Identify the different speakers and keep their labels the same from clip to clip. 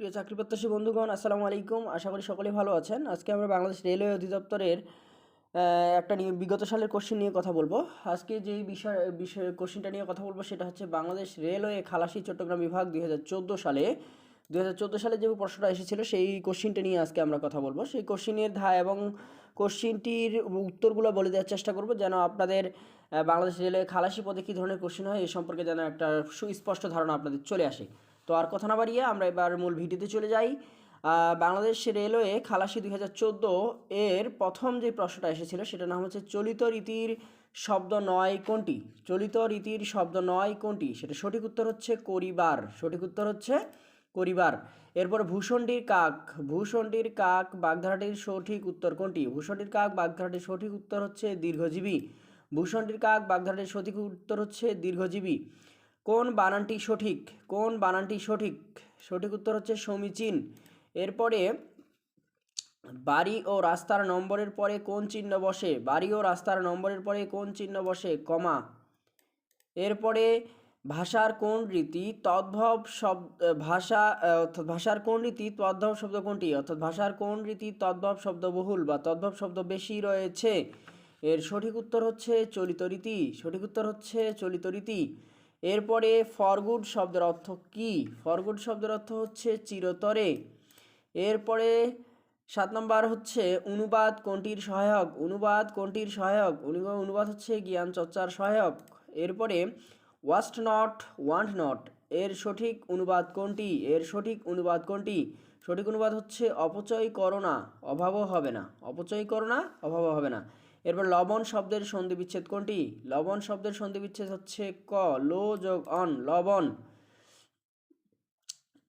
Speaker 1: প্রিয় চাকরিপ্রত্যাশী বন্ধুগণ, আসসালামু আলাইকুম। আশা করি সকলেই ভালো আছেন। আজকে আমরা বাংলাদেশ রেলওয়ে অধিদপ্তরের একটা বিগত সালের কোশ্চেন নিয়ে কথা বলবো। আজকে যেই বিষয় কোশ্চেনটা নিয়ে কথা বলবো সেটা হচ্ছে বাংলাদেশ রেলওয়ে খালাসি চট্টগ্রাম বিভাগ 2014 সালে যে প্রশ্নটা এসেছিল সেই কোশ্চেনটা নিয়ে আজকে আমরা কথা বলবো। সেই কোশ্চেনের এবং কোশ্চেনটির উত্তরগুলো বলে দেওয়ার চেষ্টা করব, যেন আপনাদের বাংলাদেশ রেলওয়ে খালাসি পদে কী ধরনের কোশ্চেন হয় এই সম্পর্কে যেন একটা সুস্পষ্ট ধারণা আপনাদের চলে আসে। তো আর কথা না বাড়িয়ে আমরা এবার মূল ভিডিওতে চলে যাই। বাংলাদেশ রেলওয়ে খালাসি 2014 এর প্রথম যে প্রশ্নটা এসেছিল সেটার নাম হচ্ছে চলিত রীতির শব্দ নয় কোনটি? চলিত রীতির শব্দ নয় কোনটি? সেটা সঠিক উত্তর হচ্ছে করিবার। সঠিক উত্তর হচ্ছে করিবার। এরপর ভূষণ্ডির কাক বাগধারাটির সঠিক উত্তর কোনটি? ভূষণ্ডির কাক বাগধারাটির সঠিক উত্তর হচ্ছে দীর্ঘজীবী। ভূষণ্ডির কাক বাগধারাটির সঠিক উত্তর হচ্ছে দীর্ঘজীবী। কোন বানানটি সঠিক? কোন বানানটি সঠিক? সঠিক উত্তর হচ্ছে সমীচীন। এরপরে বাড়ি ও রাস্তার নম্বরের পরে কোন চিহ্ন বসে? বাড়ি ও রাস্তার নম্বরের পরে কোন চিহ্ন বসে? কমা। এরপরে ভাষার কোন রীতি তদ্ভব শব্দ ভাষার কোন রীতি তদ্ভব শব্দ কোনটি? অর্থাৎ ভাষার কোন রীতি তদ্ভব শব্দ বহুল বা তদ্ভব শব্দ বেশি রয়েছে? এর সঠিক উত্তর হচ্ছে চলিত রীতি। সঠিক উত্তর হচ্ছে চলিত রীতি। এরপরে ফরগুড শব্দের অর্থ কী? ফরগুড শব্দের অর্থ হচ্ছে চিরতরে। এরপরে 7 নম্বর হচ্ছে অনুবাদ কোনটির সহায়ক? অনুবাদ কোনটির সহায়ক? অনুবাদ হচ্ছে জ্ঞান চর্চার সহায়ক। এরপরে ওয়াস্ট নট ওয়ান্ট নট এর সঠিক অনুবাদ কোনটি? এর সঠিক অনুবাদ কোনটি? সঠিক অনুবাদ হচ্ছে অপচয় করো না, অভাবও হবে না। অপচয় করো না, অভাবও হবে না। এরপর লবণ শব্দের সন্ধি বিচ্ছেদ কোনটি? লবণ শব্দের সন্ধি বিচ্ছেদ হচ্ছে ক, লো যোগ অন, লবণ।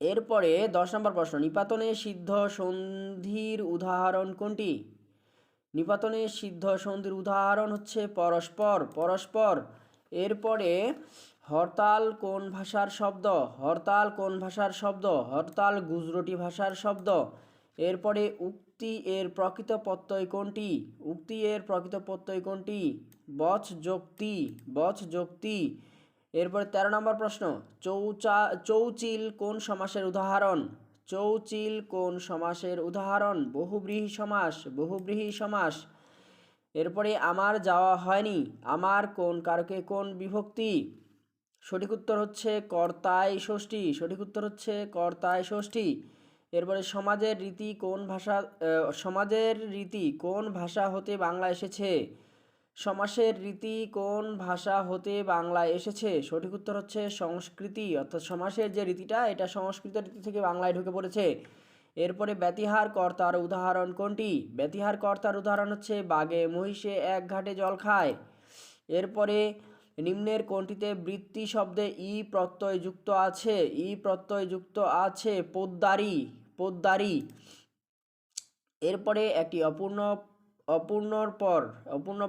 Speaker 1: এরপরে 10 নম্বর প্রশ্ন, নিপাতনে সিদ্ধ সন্ধির উদাহরণ কোনটি? নিপাতনে সিদ্ধ সন্ধির উদাহরণ হচ্ছে পরস্পর, পরস্পর। এরপরে হরতাল কোন ভাষার শব্দ? হরতাল কোন ভাষার শব্দ? হরতাল গুজরাটি ভাষার শব্দ। এরপরে উক্তি এর প্রকৃত প্রত্যয় কোনটি? উক্তি এর প্রকৃত প্রত্যয় কোনটি? বচ যুক্তি, বচ যুক্তি। এরপরে 13 নম্বর প্রশ্ন, চৌচিল কোন সমাসের উদাহরণ? চৌচিল কোন সমাসের উদাহরণ? বহুব্রীহি সমাস, বহুব্রীহি সমাস। এরপরে আমার যাওয়া হয়নি, আমার কোন কারকে কোন বিভক্তি? সঠিক উত্তর হচ্ছে কর্তায় ষষ্ঠী। সঠিক উত্তর হচ্ছে কর্তায় ষষ্ঠী। এরপরে সমাজের রীতি কোন ভাষা হতে বাংলা এসেছে? সমাসের রীতি কোন ভাষা হতে বাংলায় এসেছে? সঠিক উত্তর হচ্ছে সংস্কৃতি। অর্থাৎ সমাসের যে রীতিটা এটা সংস্কৃত রীতি থেকে বাংলায় ঢুকে পড়েছে। এরপরে ব্যতিহার কর্তার উদাহরণ কোনটি? ব্যতিহার কর্তার উদাহরণ হচ্ছে বাঘে মহিষে এক ঘাটে জল খায়। এরপরে নিম্নের কোনটিতে বৃত্তি শব্দে ই প্রত্যয় যুক্ত আছে? ই প্রত্যয় যুক্ত আছে পোদ্দারি, পোদ্দারি। এরপরে একটি অপূর্ণ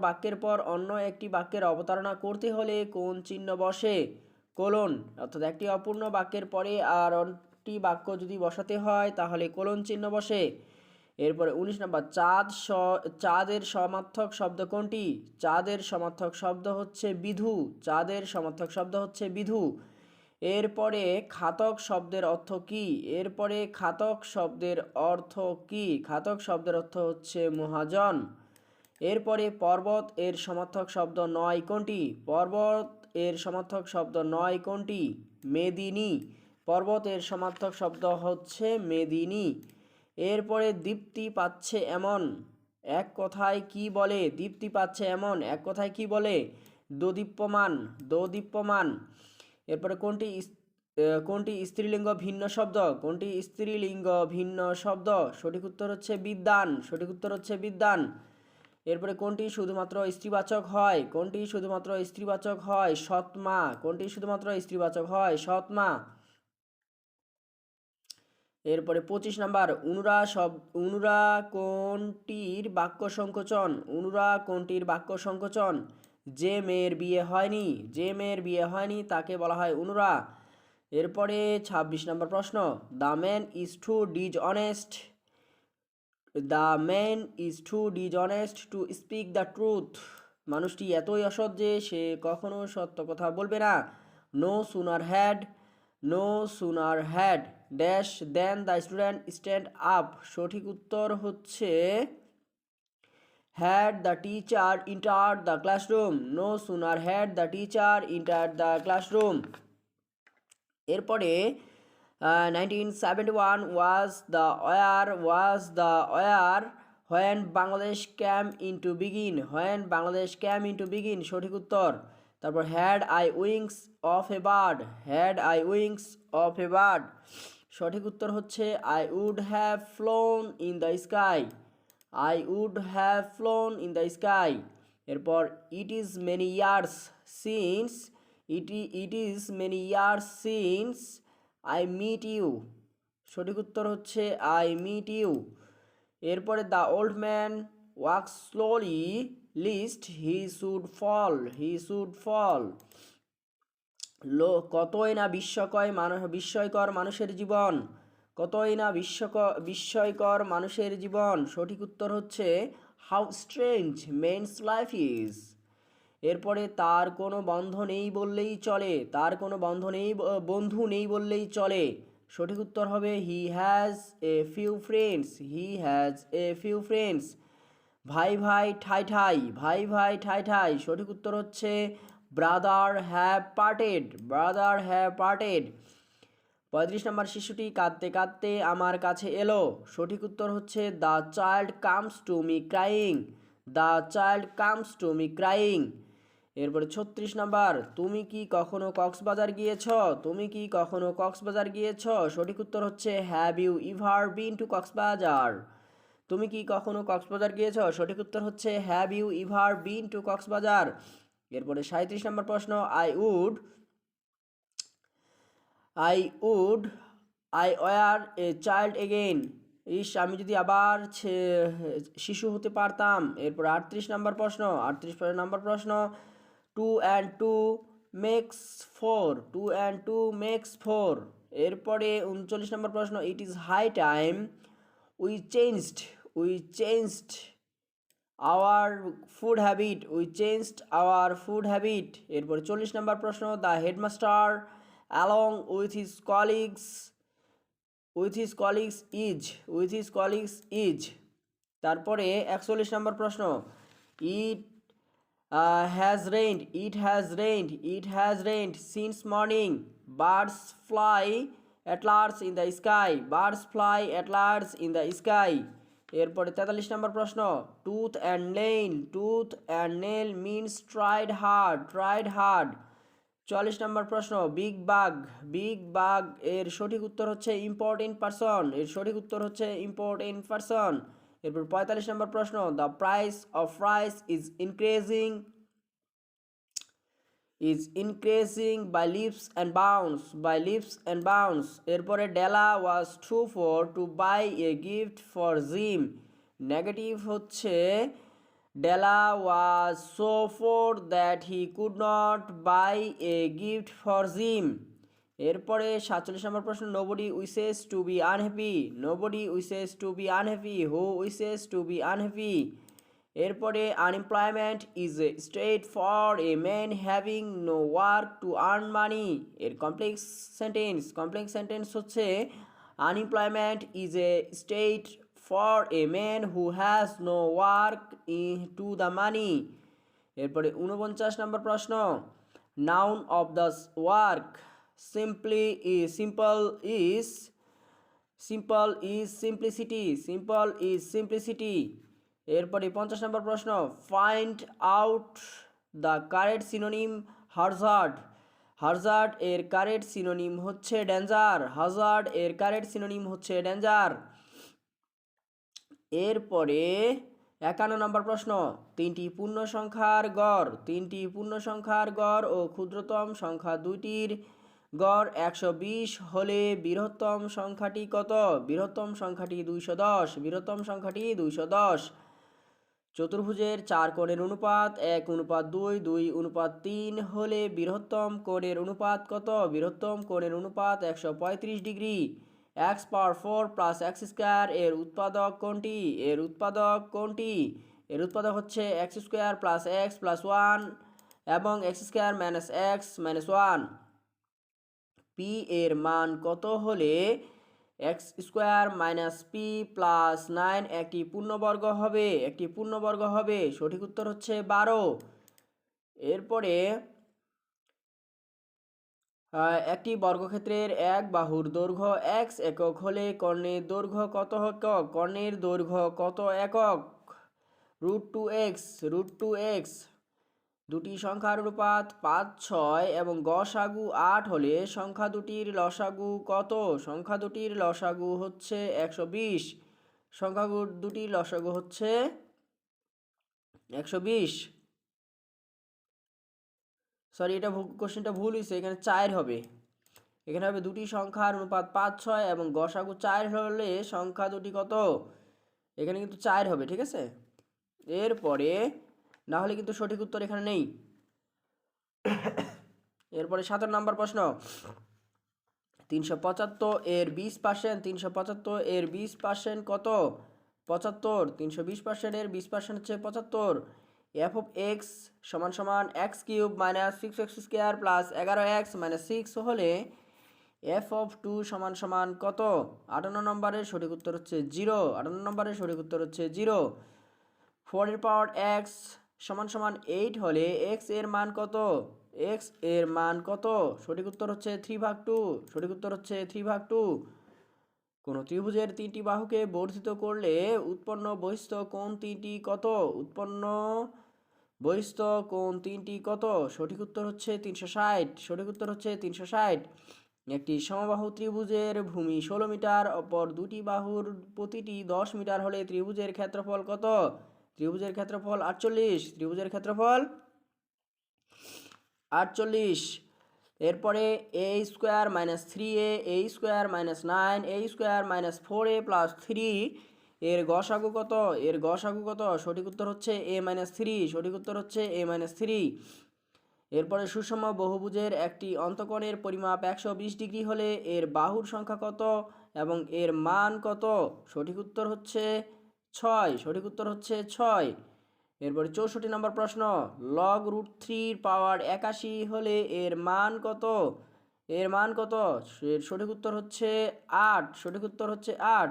Speaker 1: বাক্যের পর অন্য একটি বাক্যের অবতারণা করতে হলে কোন চিহ্ন বসে? কোলন। অর্থাৎ একটি অপূর্ণ বাক্যের পরে আর একটি বাক্য যদি বসাতে হয় তাহলে কোলন চিহ্ন বসে। এরপরে 19 নম্বর, চাঁদের সমার্থক শব্দ কোনটি? চাঁদের সমার্থক শব্দ হচ্ছে বিধু। চাঁদের সমার্থক শব্দ হচ্ছে বিধু। এরপরে খাতক শব্দের অর্থ কী? এরপরে খাতক শব্দের অর্থ কী? খাতক শব্দের অর্থ হচ্ছে মহাজন। এরপরে পর্বত এর সমার্থক শব্দ নয় কোনটি? পর্বত এর সমার্থক শব্দ নয় কোনটি? মেদিনী। পর্বত এর সমার্থক শব্দ হচ্ছে মেদিনী। এরপরে দীপ্তি পাচ্ছে এমন এক কথায় কি বলে? দীপ্তি পাচ্ছে এমন এক কথায় কি বলে? দোদীপ্যমান, দোদীপ্যমান। এরপরে কোনটি স্ত্রীলিঙ্গ ভিন্ন শব্দ? কোনটি স্ত্রীলিঙ্গ ভিন্ন শব্দ? সঠিক উত্তর হচ্ছে বিদ্বান। সঠিক উত্তর হচ্ছে বিদ্বান। এরপরে কোনটি শুধুমাত্র স্ত্রীবাচক হয়? কোনটি শুধুমাত্র স্ত্রীবাচক হয়? সৎমা। কোনটি শুধুমাত্র স্ত্রীবাচক হয়? সৎমা। এরপরে 25 নাম্বার, অনুরা কোনটির বাক্য সংকোচন? অনুরা কোনটির বাক্য সংকোচন? যে মেয়ের বিয়ে হয়নি, যে মেয়ের বিয়ে হয়নি তাকে বলা হয় অনুরা। এরপরে 26 নম্বর প্রশ্ন, the man is too dishonest to speak the truth. মানুষটি এতই অসৎ যে সে কখনো সত্য কথা বলবে না। No sooner had dash then the student stand up. সঠিক উত্তর হচ্ছে had the teacher entered the classroom. No sooner had the teacher entered the classroom. এরপরে 1971 was the year when Bangladesh came into begin. When Bangladesh came into begin সঠিক উত্তর। তারপর had I wings of a bird. Had I wings of a bird সঠিক উত্তর হচ্ছে I would have flown in the sky. I would have flown in the sky. এরপর it is many years since it is many years since I meet you. সঠিক উত্তর হচ্ছে I meet you. এরপরে the old man walks slowly lest he should fall. কতই না বিস্ময়কর মানুষের জীবন। কতই না বিস্ময়কর মানুষের জীবন সঠিক উত্তর হচ্ছে how strange mains life is. এরপরে তার কোনো বন্ধু নেই বললেই চলে সঠিক উত্তর হবে he has a few friends. ভাই ভাই ঠাই ঠাই সঠিক উত্তর হচ্ছে ব্রাদার হ্যাভ পার্টেড। 35 নম্বর শিশুটি কাঁদতে কাঁদতে আমার কাছে এলো সঠিক উত্তর হচ্ছে the child comes to me crying. এরপরে 36 নম্বর তুমি কি কখনো কক্সবাজার গিয়েছ সঠিক উত্তর হচ্ছে have you ever been to Cox's Bazar. তুমি কি কখনো কক্সবাজার গিয়েছ সঠিক উত্তর হচ্ছে have you ever been to Cox's Bazar. এরপরে 37 নম্বর প্রশ্ন I were a child again. আমি যদি আবার শিশু হতে পারতাম। এরপর 38 নম্বর প্রশ্ন 2 and 2 makes 4। এরপরে 39 নম্বর প্রশ্ন it is high time we changed our food habit. এরপরে 40 নম্বর প্রশ্ন the headmaster along with his colleagues is। তারপরে 41 নম্বর প্রশ্ন it has rained since morning. Birds fly at large in the sky. এরপরে 43 নম্বর প্রশ্ন tooth and nail means tried hard। 44 নম্বর প্রশ্ন big bug এর সঠিক উত্তর হচ্ছে ইম্পর্টেন্ট পারসন। এরপর 45 নম্বর প্রশ্ন the price of rice is increasing by leaps and bounds। এরপরে Della was too for to buy a gift for Jim. Negative হচ্ছে Della was so poor that he could not buy a gift for Jim। এরপরে 47 নম্বর প্রশ্ন nobody wishes to be unhappy। who wishes to be unhappy। এরপরে unemployment is a state for a man having no work to earn money। এর complex sentence হচ্ছে unemployment is a state for a man who has no work to the money। এরপরে 49 নম্বর প্রশ্ন noun of the work simple is simplicity। এরপরে 50 নম্বর প্রশ্ন find out the correct synonym hazard এর correct synonym হচ্ছে danger. এরপরে 51 নম্বর প্রশ্ন তিনটি পূর্ণ সংখ্যার গড় ও ক্ষুদ্রতম সংখ্যা দুইটির গড় 120 হলে বৃহত্তম সংখ্যাটি কত? বৃহত্তম সংখ্যাটি 210। চতুর্ভুজের 4 কোণের অনুপাত 1:2, 2:3 হলে বৃহত্তম কোণের অনুপাত কত? বৃহত্তম কোণের অনুপাত 135 ডিগ্রি। x পাওয়ার 4 প্লাস x স্কোয়ার এর উৎপাদক কোনটি? এর উৎপাদক হচ্ছে x square plus x plus 1 এবং x square minus x minus 1। p এর মান কত হলে x square minus P plus 9 একটি পূর্ণবর্গ হবে, একটি পূর্ণবর্গ হবে। সঠিক উত্তর হচ্ছে 12। এরপরে একটি বর্গক্ষেত্রের এক বাহুর দৈর্ঘ্য এক্স একক হলে কর্ণের দৈর্ঘ্য কত একক? কর্ণের দৈর্ঘ্য কত একক? √2x দুটি সংখ্যার অনুপাত 5, 6 এবং গসাগু 8 হলে সংখ্যা দুটির লসাগু কত? সংখ্যা দুটির লসাগু হচ্ছে 120। সংখ্যা দুটির লসাগু হচ্ছে 120। সরি, এটা কোশ্চেনটা ভুল হয়েছে, এখানে 4 হবে। এখানে হবে দুটি সংখ্যার অনুপাত 5, 6 এবং গসাগু 4 হলে সংখ্যা দুটি কত? এখানে কিন্তু 4 হবে, ঠিক আছে। এরপরে না হলে কিন্তু সঠিক উত্তর এখানে নেই। এরপরে 17 নম্বর প্রশ্ন। 375 এর 20%, 375 এর 20% কত? 75। 320% এর 20% হচ্ছে 75। এফ অফ এক্স সমান সমান x cube minus 6x square plus 11x minus 6 হলে এফ অফ 2 সমান সমান কত? 58 নম্বরের সঠিক উত্তর হচ্ছে 0। 58 নম্বরের সঠিক উত্তর হচ্ছে 0। 4 এর পাওয়ার এক্স সমান সমান 8 হলে এক্স এর মান কত? এক্স এর মান কত? সঠিক উত্তর হচ্ছে 3/2। সঠিক উত্তর হচ্ছে 3/2। কোন ত্রিভুজের তিনটি বাহুকে বর্ধিত করলে উৎপন্ন বহিস্থ কোণ তিনটি কত? উৎপন্ন বহিস্থ কোণ তিনটি কত? সঠিক উত্তর হচ্ছে 360। সঠিক উত্তর হচ্ছে 360। একটি সমবাহু ত্রিভুজের ভূমি 16 মিটার, অপর দুটি বাহুর প্রতিটি 10 মিটার হলে ত্রিভুজের ক্ষেত্রফল কত? ত্রিভুজের ক্ষেত্রফল 48। ত্রিভুজের ক্ষেত্রফল 48। এরপরে a square minus 3a, a square minus 9, a square minus 4a plus 3 এর গসাগু কত? এর গসাগু কত? সঠিক উত্তর হচ্ছে a মাইনাস 3। সঠিক উত্তর হচ্ছে a মাইনাস 3। এরপরে সুষম বহুভুজের একটি অন্তকোণের পরিমাপ 120 ডিগ্রি হলে এর বাহুর সংখ্যা কত এবং এর মান কত? সঠিক উত্তর হচ্ছে 6। সঠিক উত্তর হচ্ছে 6। এরপরে 64 নম্বর প্রশ্ন। লগ √3 পাওয়ার 81 হলে এর মান কত? এর মান কত? এর সঠিক উত্তর হচ্ছে 8। সঠিক উত্তর হচ্ছে 8।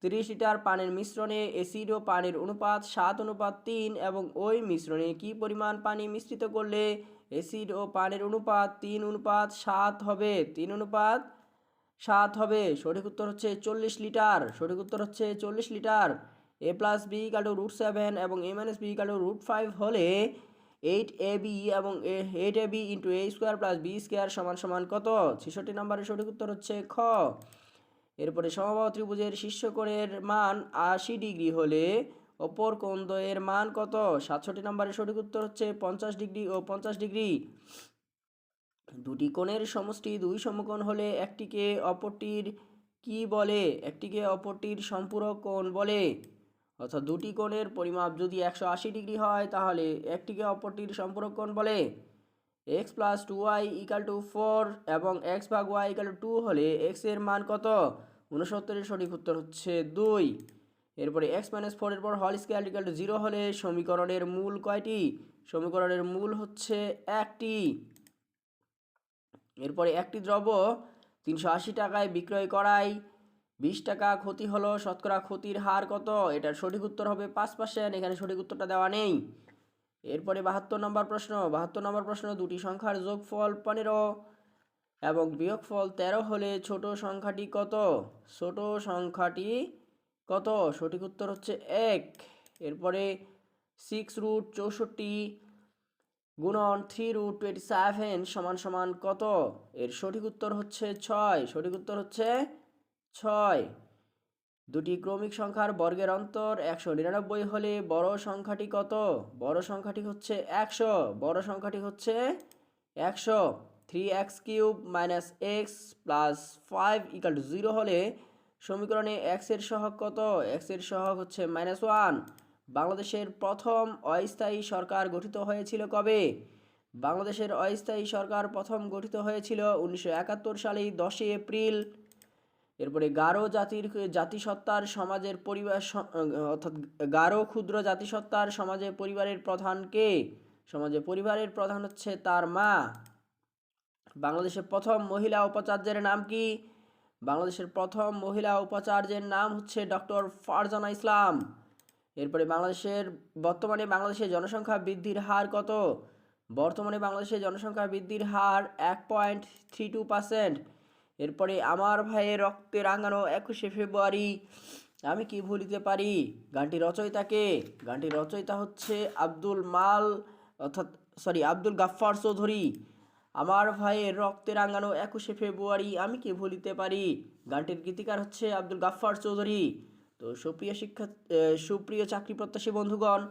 Speaker 1: 30 লিটার পানির মিশ্রণে অ্যাসিড ও পানির অনুপাত 7:3 এবং ওই মিশ্রণে কি পরিমাণ পানি মিশ্রিত করলে অ্যাসিড ও পানির অনুপাত 3:7 হবে? 3:7 হবে। সঠিক উত্তর হচ্ছে 40 লিটার। সঠিক উত্তর হচ্ছে 40 litre. a plus B equal to √7 এবং a minus B equal to √5 হলে 8ab এবং 8ab into a square plus B square সমান সমান কত? 66 নম্বরের সঠিক উত্তর হচ্ছে খ। এরপরে সমবাহু ত্রিভুজের শীর্ষকোণের মান 80 ডিগ্রি হলে অপর কোণ দ্বয়ের মান কত? 67 নম্বরের সঠিক উত্তর হচ্ছে 50 ডিগ্রি ও 50 ডিগ্রি। দুটি কোণের সমষ্টি দুই সমকোণ হলে একটিকে অপরটির কি বলে? একটিকে অপরটির সম্পূরক কোণ বলে। অর্থাৎ দুটি কোণের পরিমাপ যদি 180 ডিগ্রি হয় তাহলে একটিকে অপরটির সম্পূরক কোণ বলে। x plus 2y equal to 4 এবং x ভাগ y ইকাল টু 2 হলে x এর মান কত? 69 এর সঠিক উত্তর হচ্ছে 2। এরপরে x মাইনাস 4 এর পর হোল স্কয়ার ইকাল টু 0 হলে সমীকরণের মূল কয়টি? সমীকরণের মূল হচ্ছে একটি। এরপরে একটি দ্রব্য 380 টাকায় বিক্রয় করায় 20 টাকা ক্ষতি হলো, শতকরা ক্ষতির হার কত? এটার সঠিক উত্তর হবে 5%। এখানে সঠিক উত্তরটা দেওয়া নেই। এরপরে 72 নম্বর প্রশ্ন। 72 নম্বর প্রশ্ন। দুটি সংখ্যার যোগফল 15 এবং বিয়োগফল 13 হলে ছোট সংখ্যাটি কত? ছোট সংখ্যাটি কত? সঠিক উত্তর হচ্ছে 1। এরপরে 6√64 গুণন 3√27 সমান সমান কত? এর সঠিক উত্তর হচ্ছে 6। সঠিক উত্তর হচ্ছে 6। দুটি ক্রমিক সংখ্যার বর্গের অন্তর 199 হলে বড় সংখ্যাটি কত? বড় সংখ্যাটি হচ্ছে 100। বড় সংখ্যাটি হচ্ছে 100। 3x³ minus x plus 5 equal to 0 হলে সমীকরণে x এর সহগ কত? x এর সহগ হচ্ছে -1। বাংলাদেশের প্রথম অস্থায়ী সরকার গঠিত হয়েছিল কবে? বাংলাদেশের অস্থায়ী সরকার প্রথম গঠিত হয়েছিল 1971 সালের 10 এপ্রিল। এরপরে গারো জাতিসত্তার সমাজের পরিবার অর্থাৎ গারো ক্ষুদ্র জাতিসত্তার সমাজে পরিবারের প্রধান কে? সমাজে পরিবারের প্রধান হচ্ছে তার মা। বাংলাদেশের প্রথম মহিলা উপাচার্যের নাম কি? বাংলাদেশের প্রথম মহিলা উপাচার্যের নাম হচ্ছে ডক্টর ফারজানা ইসলাম। এরপরে বর্তমানে বাংলাদেশের জনসংখ্যা বৃদ্ধির হার কত? বর্তমানে বাংলাদেশের জনসংখ্যা বৃদ্ধির হার 1.32%। এরপরে আমার ভাইয়ের রক্তে রাঙানো 21শে ফেব্রুয়ারি আমি কি ভুলিতে পারি, গানটির রচয়িতা কে? গানটির রচয়িতা হচ্ছে আব্দুল গাফফার চৌধুরী। আমার ভাইয়ের রক্তে রাঙানো 21শে ফেব্রুয়ারি আমি কি ভুলিতে পারি, গানটির গীতিকার হচ্ছে আব্দুল গাফফার চৌধুরী। তো সুপ্রিয় চাকরি প্রত্যাশী বন্ধুগণ,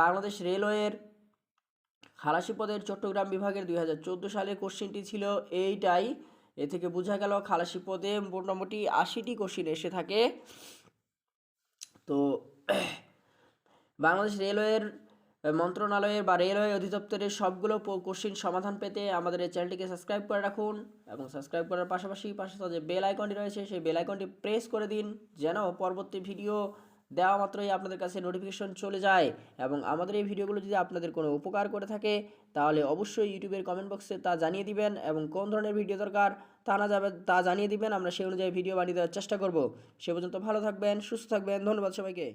Speaker 1: বাংলাদেশ রেলওয়ের খালাসি পদের চট্টগ্রাম বিভাগের 2014 সালের কোশ্চিনটি ছিল এইটাই। এ থেকে বোঝা গেল খালাসি পদে মোটামুটি 80টি কোশ্চিন এসে থাকে। তো বাংলাদেশ রেলওয়ের মন্ত্রণালয়ের বা রেলওয়ে অধিদপ্তরের সবগুলো কোশ্চিন সমাধান পেতে আমাদের এই চ্যানেলটিকে সাবস্ক্রাইব করে রাখুন এবং সাবস্ক্রাইব করার পাশাপাশি পাশে যে বেল আইকনটি রয়েছে সেই বেল আইকনটি প্রেস করে দিন, যেন পরবর্তী ভিডিও দেওয়া মাত্রই আপনাদের কাছে নোটিফিকেশন চলে যায়। এবং আমাদের এই ভিডিওগুলো যদি আপনাদের কোনো উপকার করে থাকে তাহলে অবশ্যই ইউটিউবের কমেন্ট বক্সে তা জানিয়ে দিবেন এবং কোন ধরনের ভিডিও দরকার তা জানিয়ে দিবেন। আমরা সেই অনুযায়ী ভিডিও বানিয়ে দেওয়ার চেষ্টা করব। সে পর্যন্ত ভালো থাকবেন, সুস্থ থাকবেন। ধন্যবাদ সবাইকে।